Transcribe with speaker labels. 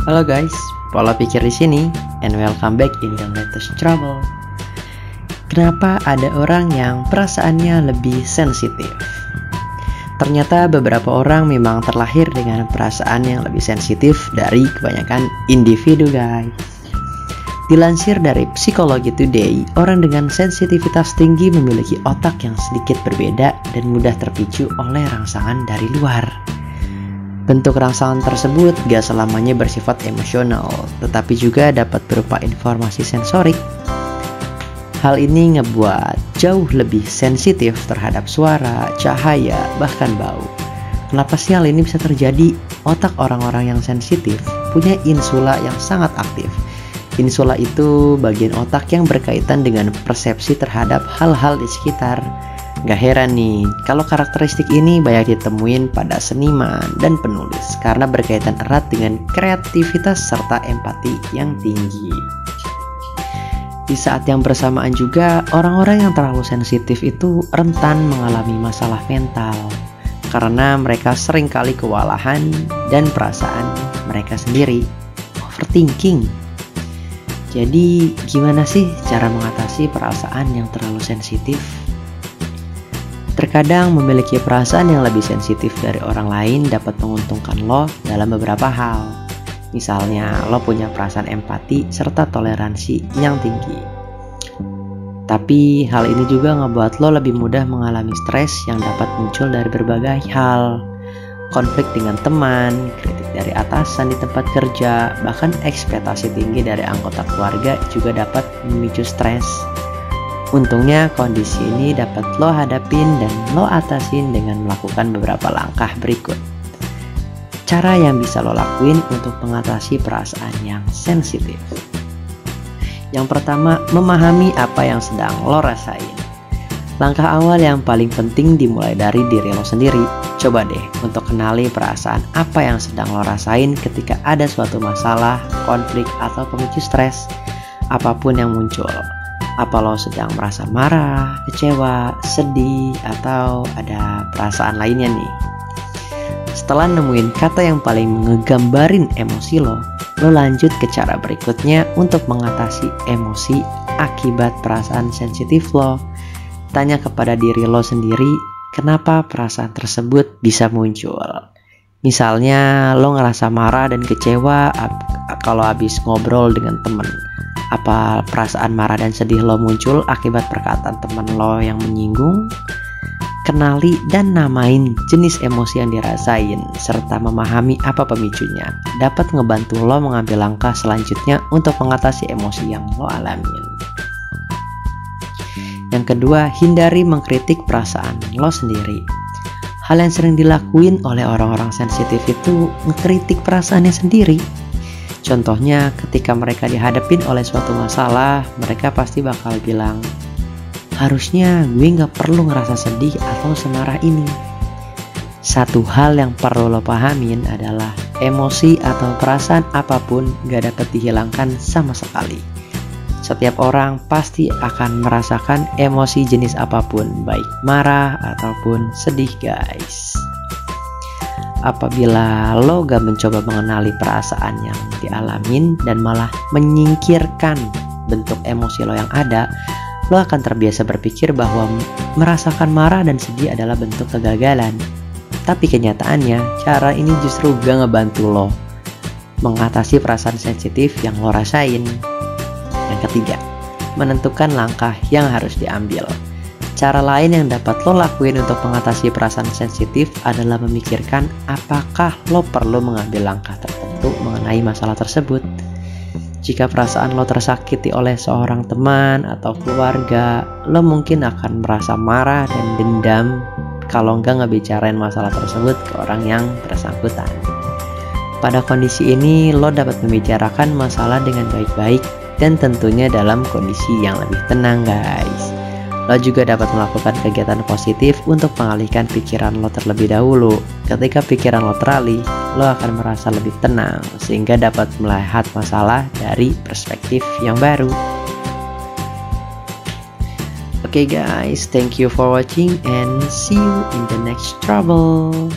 Speaker 1: Halo guys, Pola Pikir di sini, and welcome back in the latest trouble. Kenapa ada orang yang perasaannya lebih sensitif? Ternyata beberapa orang memang terlahir dengan perasaan yang lebih sensitif dari kebanyakan individu guys. Dilansir dari Psikologi Today, orang dengan sensitivitas tinggi memiliki otak yang sedikit berbeda dan mudah terpicu oleh rangsangan dari luar. Bentuk rangsangan tersebut gak selamanya bersifat emosional, tetapi juga dapat berupa informasi sensorik. Hal ini ngebuat jauh lebih sensitif terhadap suara, cahaya, bahkan bau. Kenapa sih hal ini bisa terjadi? Otak orang-orang yang sensitif punya insula yang sangat aktif. Insula itu bagian otak yang berkaitan dengan persepsi terhadap hal-hal di sekitar. Gak heran nih, kalau karakteristik ini banyak ditemuin pada seniman dan penulis karena berkaitan erat dengan kreativitas serta empati yang tinggi. Di saat yang bersamaan juga, orang-orang yang terlalu sensitif itu rentan mengalami masalah mental karena mereka seringkali kewalahan dan perasaan mereka sendiri. Overthinking. Jadi, gimana sih cara mengatasi perasaan yang terlalu sensitif? Terkadang memiliki perasaan yang lebih sensitif dari orang lain dapat menguntungkan lo dalam beberapa hal. Misalnya, lo punya perasaan empati serta toleransi yang tinggi. Tapi hal ini juga ngebuat lo lebih mudah mengalami stres yang dapat muncul dari berbagai hal. Konflik dengan teman, kritik dari atasan di tempat kerja, bahkan ekspektasi tinggi dari anggota keluarga juga dapat memicu stres. Untungnya kondisi ini dapat lo hadapin dan lo atasin dengan melakukan beberapa langkah berikut. Cara yang bisa lo lakuin untuk mengatasi perasaan yang sensitif. Yang pertama, memahami apa yang sedang lo rasain. Langkah awal yang paling penting dimulai dari diri lo sendiri. Coba deh untuk kenali perasaan apa yang sedang lo rasain ketika ada suatu masalah, konflik, atau pemicu stres. Apapun yang muncul. Apa lo sedang merasa marah, kecewa, sedih, atau ada perasaan lainnya nih? Setelah nemuin kata yang paling ngegambarin emosi lo lanjut ke cara berikutnya untuk mengatasi emosi akibat perasaan sensitif lo. Tanya kepada diri lo sendiri, kenapa perasaan tersebut bisa muncul? Misalnya, lo ngerasa marah dan kecewa kalau habis ngobrol dengan temen. Apa perasaan marah dan sedih lo muncul akibat perkataan teman lo yang menyinggung? Kenali dan namain jenis emosi yang dirasain, serta memahami apa pemicunya. Dapat ngebantu lo mengambil langkah selanjutnya untuk mengatasi emosi yang lo alamin. Yang kedua, hindari mengkritik perasaan lo sendiri. Hal yang sering dilakuin oleh orang-orang sensitif itu ngekritik perasaannya sendiri. Contohnya, ketika mereka dihadapin oleh suatu masalah, mereka pasti bakal bilang, harusnya gue gak perlu ngerasa sedih atau semarah ini. Satu hal yang perlu lo pahamin adalah emosi atau perasaan apapun gak dapat dihilangkan sama sekali. Setiap orang pasti akan merasakan emosi jenis apapun, baik marah ataupun sedih guys. Apabila lo gak mencoba mengenali perasaan yang dialamin dan malah menyingkirkan bentuk emosi lo yang ada, lo akan terbiasa berpikir bahwa merasakan marah dan sedih adalah bentuk kegagalan. Tapi kenyataannya, cara ini justru gak ngebantu lo mengatasi perasaan sensitif yang lo rasain. Yang ketiga, menentukan langkah yang harus diambil. Cara lain yang dapat lo lakuin untuk mengatasi perasaan sensitif adalah memikirkan apakah lo perlu mengambil langkah tertentu mengenai masalah tersebut. Jika perasaan lo tersakiti oleh seorang teman atau keluarga, lo mungkin akan merasa marah dan dendam kalau nggak ngebicarain masalah tersebut ke orang yang bersangkutan. Pada kondisi ini, lo dapat membicarakan masalah dengan baik-baik dan tentunya dalam kondisi yang lebih tenang guys. Lo juga dapat melakukan kegiatan positif untuk mengalihkan pikiran lo terlebih dahulu. Ketika pikiran lo teralih, lo akan merasa lebih tenang sehingga dapat melihat masalah dari perspektif yang baru. Oke guys, thank you for watching and see you in the next trouble.